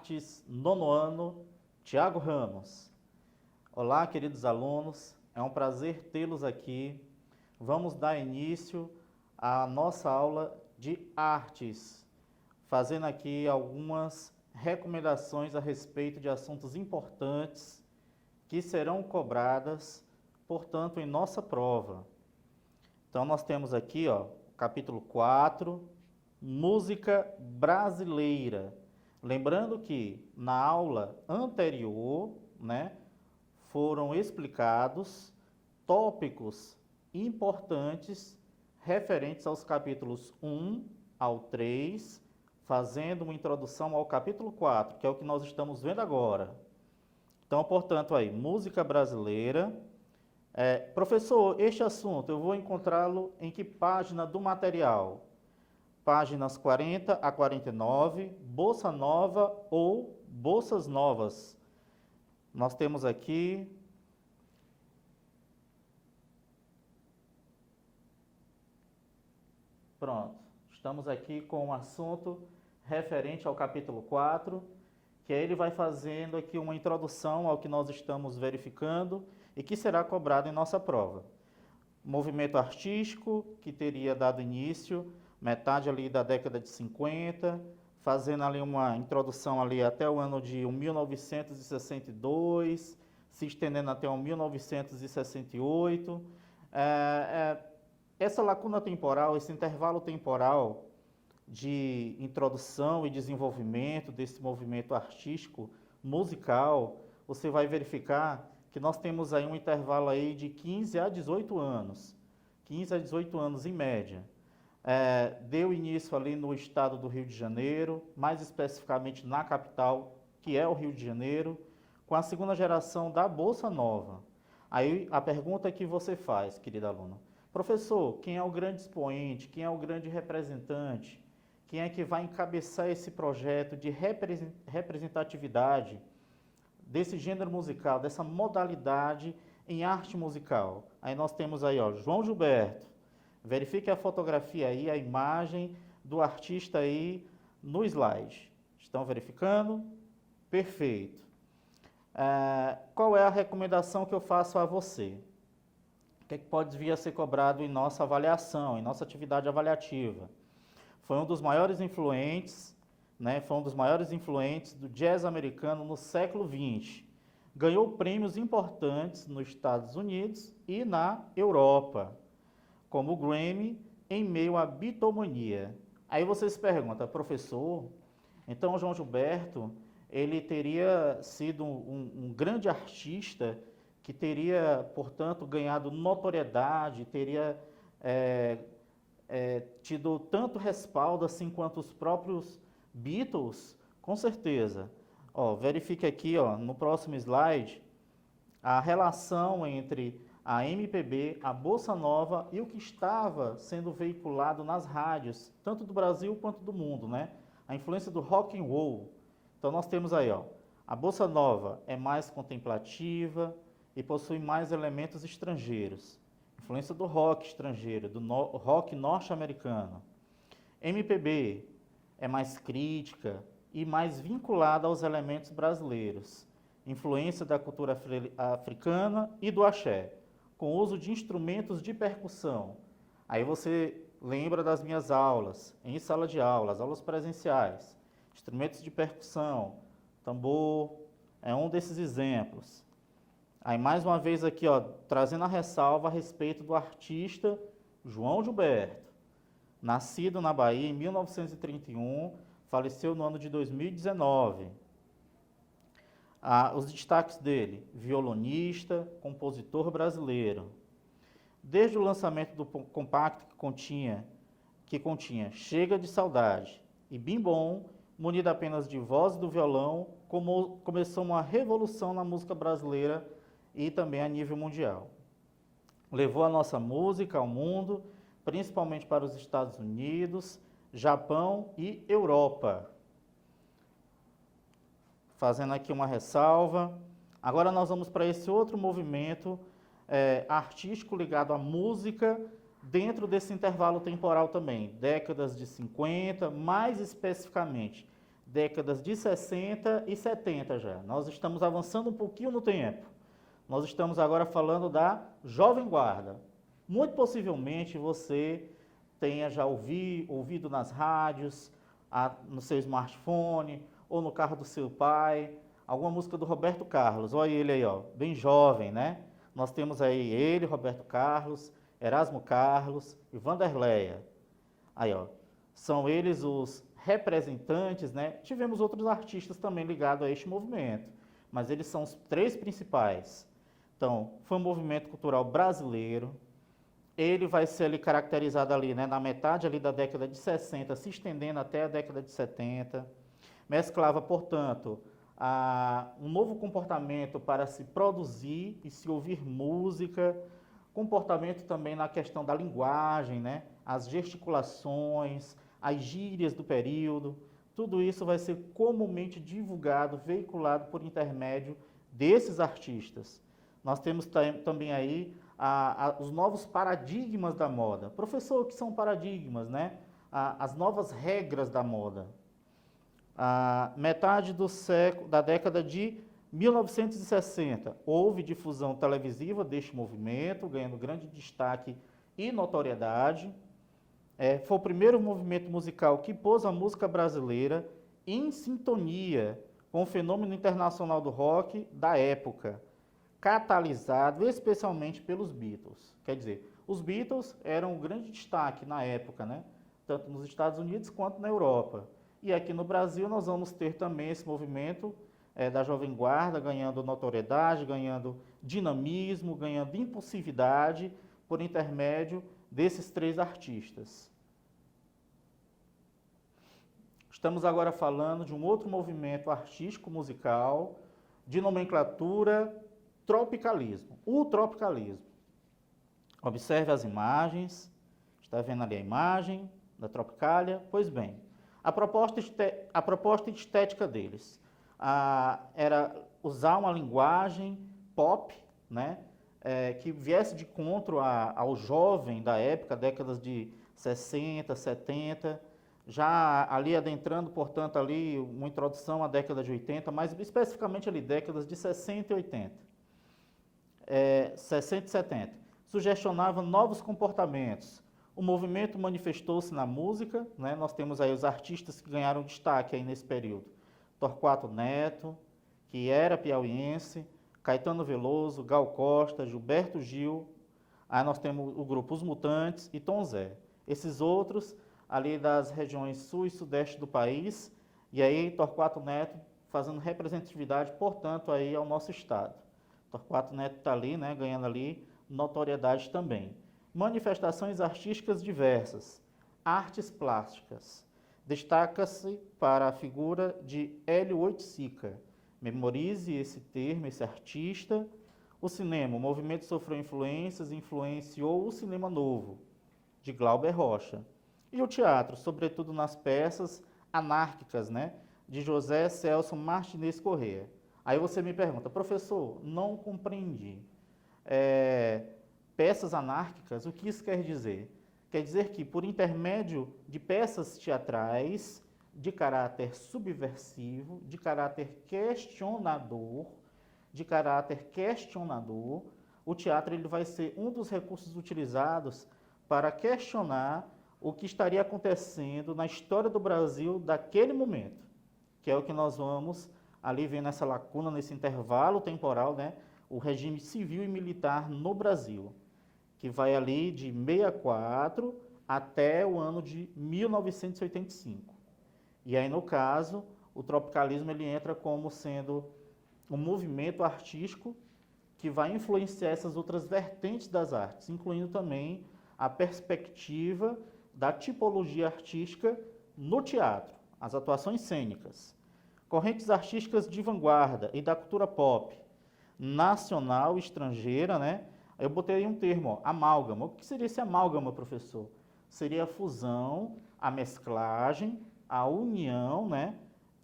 Artes, nono ano, Tiago Ramos. Olá, queridos alunos, é um prazer tê-los aqui. Vamos dar início à nossa aula de artes, fazendo aqui algumas recomendações a respeito de assuntos importantes que serão cobradas, portanto, em nossa prova. Então, nós temos aqui, capítulo 4, música brasileira. Lembrando que na aula anterior, foram explicados tópicos importantes referentes aos capítulos 1 ao 3, fazendo uma introdução ao capítulo 4, que é o que nós estamos vendo agora. Então, portanto, aí, música brasileira. Professor, este assunto eu vou encontrá-lo em que página do material? Páginas 40 a 49, Bossa Nova ou Bossas Novas. Nós temos aqui pronto, estamos aqui com um assunto referente ao capítulo 4, que aí ele vai fazendo aqui uma introdução ao que nós estamos verificando e que será cobrado em nossa prova. Movimento artístico, que teria dado início, metade ali da década de 50, fazendo ali uma introdução ali até o ano de 1962, se estendendo até o 1968. Essa lacuna temporal, esse intervalo temporal de introdução e desenvolvimento desse movimento artístico musical, você vai verificar que nós temos aí um intervalo aí de 15 a 18 anos, 15 a 18 anos em média. Deu início ali no estado do Rio de Janeiro, mais especificamente na capital, que é o Rio de Janeiro, com a segunda geração da Bossa Nova. Aí a pergunta que você faz, querida aluna: professor, quem é o grande expoente, quem é o grande representante, quem é que vai encabeçar esse projeto de representatividade desse gênero musical, dessa modalidade em arte musical? Aí nós temos aí, João Gilberto. Verifique a fotografia aí, a imagem do artista aí no slide. Estão verificando? Perfeito. Qual é a recomendação que eu faço a você? O que é que pode vir a ser cobrado em nossa avaliação, em nossa atividade avaliativa? Foi um dos maiores influentes, do jazz americano no século XX. Ganhou prêmios importantes nos Estados Unidos e na Europa, como o Grammy, em meio à bitomania. Aí você se pergunta: professor, então o João Gilberto, ele teria sido um grande artista que teria, portanto, ganhado notoriedade, teria tido tanto respaldo assim quanto os próprios Beatles? Com certeza. Verifique aqui, no próximo slide, a relação entre a MPB, a Bossa Nova e o que estava sendo veiculado nas rádios, tanto do Brasil quanto do mundo, A influência do rock and roll. Então nós temos aí, a Bossa Nova é mais contemplativa e possui mais elementos estrangeiros. Influência do rock estrangeiro, do rock norte-americano. MPB é mais crítica e mais vinculada aos elementos brasileiros. Influência da cultura africana e do axé, com uso de instrumentos de percussão. Aí você lembra das minhas aulas, em sala de aula, as aulas presenciais. Instrumentos de percussão, tambor, é um desses exemplos. Aí mais uma vez aqui, trazendo a ressalva a respeito do artista João Gilberto. Nascido na Bahia em 1931, faleceu no ano de 2019. Os destaques dele: violonista, compositor brasileiro. Desde o lançamento do compacto que continha Chega de Saudade e Bim Bom, munido apenas de voz do violão, começou uma revolução na música brasileira e também a nível mundial. Levou a nossa música ao mundo, principalmente para os Estados Unidos, Japão e Europa. Fazendo aqui uma ressalva. Agora nós vamos para esse outro movimento artístico ligado à música, dentro desse intervalo temporal também, décadas de 50, mais especificamente, décadas de 60 e 70 já. Nós estamos avançando um pouquinho no tempo. Nós estamos agora falando da Jovem Guarda. Muito possivelmente você tenha já ouvido nas rádios, no seu smartphone ou no carro do seu pai, alguma música do Roberto Carlos. Olha ele aí, ó, bem jovem, né? Nós temos aí ele, Roberto Carlos, Erasmo Carlos e Vanderleia. Aí, ó, são eles os representantes, né? Tivemos outros artistas também ligados a este movimento, mas eles são os três principais. Então, foi um movimento cultural brasileiro. Ele vai ser ali caracterizado ali, né, na metade ali da década de 60, se estendendo até a década de 70. Mesclava, portanto, um novo comportamento para se produzir e se ouvir música, comportamento também na questão da linguagem, né, as gesticulações, as gírias do período. Tudo isso vai ser comumente divulgado, veiculado por intermédio desses artistas. Nós temos também aí os novos paradigmas da moda. Professor, o que são paradigmas, né? As novas regras da moda. Metade da década de 1960, houve difusão televisiva deste movimento, ganhando grande destaque e notoriedade. Foi o primeiro movimento musical que pôs a música brasileira em sintonia com o fenômeno internacional do rock da época, catalisado especialmente pelos Beatles. Quer dizer, os Beatles eram um grande destaque na época, né? Tanto nos Estados Unidos quanto na Europa. E aqui no Brasil nós vamos ter também esse movimento da Jovem Guarda ganhando notoriedade, ganhando dinamismo, ganhando impulsividade por intermédio desses três artistas. Estamos agora falando de um outro movimento artístico musical de nomenclatura tropicalismo, o tropicalismo. Observe as imagens, está vendo ali a imagem da Tropicália? Pois bem, a proposta estética deles era usar uma linguagem pop, né, que viesse de encontro ao jovem da época, décadas de 60, 70, já ali adentrando, portanto, ali uma introdução à década de 80, mas especificamente ali décadas de 60 e 80. 60 e 70, sugestionava novos comportamentos. O movimento manifestou-se na música, né? Nós temos aí os artistas que ganharam destaque aí nesse período. Torquato Neto, que era piauiense, Caetano Veloso, Gal Costa, Gilberto Gil. Aí nós temos o grupo Os Mutantes e Tom Zé. Esses outros ali das regiões sul e sudeste do país, e aí Torquato Neto fazendo representatividade, portanto, aí ao nosso estado. Torquato Neto está ali, né, ganhando ali notoriedade também. Manifestações artísticas diversas, artes plásticas. Destaca-se para a figura de Hélio Oiticica. Memorize esse termo, esse artista. O cinema, o movimento sofreu influências, influenciou o cinema novo, de Glauber Rocha. E o teatro, sobretudo nas peças anárquicas, né, de José Celso Martinez Corrêa. Aí você me pergunta, professor, não compreendi. Peças anárquicas, o que isso quer dizer? Quer dizer que, por intermédio de peças teatrais de caráter subversivo, de caráter questionador, o teatro ele vai ser um dos recursos utilizados para questionar o que estaria acontecendo na história do Brasil daquele momento, que é o que nós vamos ali ver nessa lacuna, nesse intervalo temporal, né, o regime civil e militar no Brasil, que vai ali de 64 até o ano de 1985. E aí, no caso, o tropicalismo ele entra como sendo um movimento artístico que vai influenciar essas outras vertentes das artes, incluindo também a perspectiva da tipologia artística no teatro, as atuações cênicas. Correntes artísticas de vanguarda e da cultura pop, nacional e estrangeira, né? Eu botei aí um termo, ó, amálgama. O que seria esse amálgama, professor? Seria a fusão, a mesclagem, a união, né,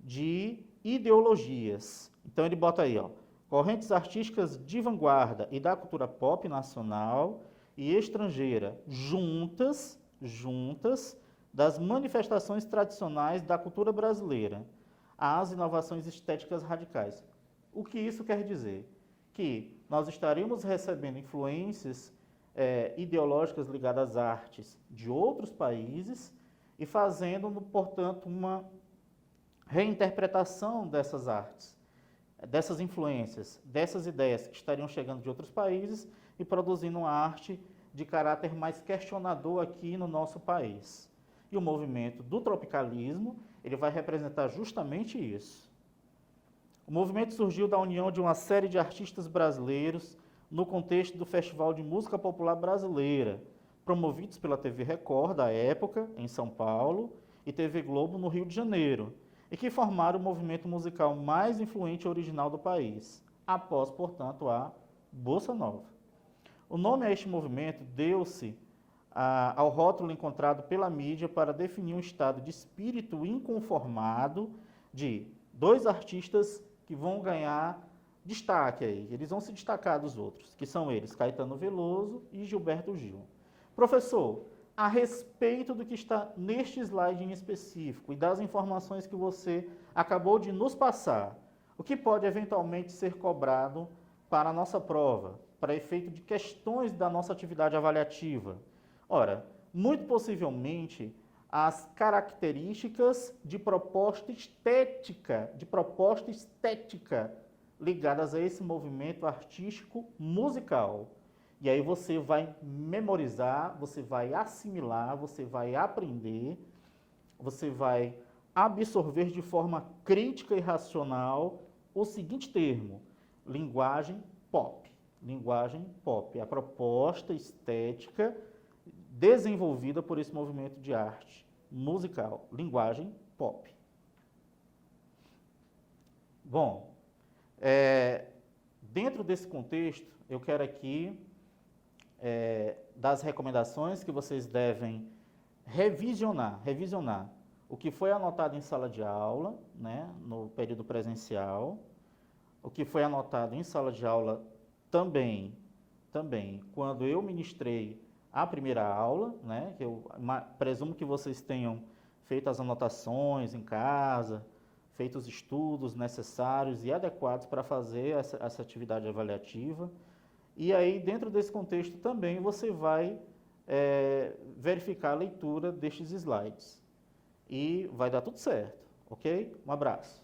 de ideologias. Então ele bota aí, ó, correntes artísticas de vanguarda e da cultura pop nacional e estrangeira, juntas das manifestações tradicionais da cultura brasileira, às inovações estéticas radicais. O que isso quer dizer? Que nós estaríamos recebendo influências ideológicas ligadas às artes de outros países e fazendo, portanto, uma reinterpretação dessas artes, dessas influências, dessas ideias que estariam chegando de outros países e produzindo uma arte de caráter mais questionador aqui no nosso país. E o movimento do tropicalismo, ele vai representar justamente isso. O movimento surgiu da união de uma série de artistas brasileiros no contexto do Festival de Música Popular Brasileira, promovidos pela TV Record, da época, em São Paulo, e TV Globo, no Rio de Janeiro, e que formaram o movimento musical mais influente e original do país, após, portanto, a Bossa Nova. O nome a este movimento deu-se ao rótulo encontrado pela mídia para definir um estado de espírito inconformado de dois artistas que vão ganhar destaque aí, eles vão se destacar dos outros, que são eles, Caetano Veloso e Gilberto Gil. Professor, a respeito do que está neste slide em específico e das informações que você acabou de nos passar, o que pode eventualmente ser cobrado para a nossa prova, para efeito de questões da nossa atividade avaliativa? Ora, muito possivelmente, as características de proposta estética ligadas a esse movimento artístico musical. E aí você vai memorizar, você vai assimilar, você vai aprender, você vai absorver de forma crítica e racional o seguinte termo: linguagem pop. Linguagem pop, a proposta estética desenvolvida por esse movimento de arte musical, linguagem pop. Bom, dentro desse contexto, eu quero aqui das recomendações que vocês devem revisionar o que foi anotado em sala de aula, né, no período presencial, o que foi anotado em sala de aula também quando eu ministrei a primeira aula, né, que eu presumo que vocês tenham feito as anotações em casa, feito os estudos necessários e adequados para fazer essa atividade avaliativa. E aí, dentro desse contexto também, você vai verificar a leitura destes slides. E vai dar tudo certo, ok? Um abraço.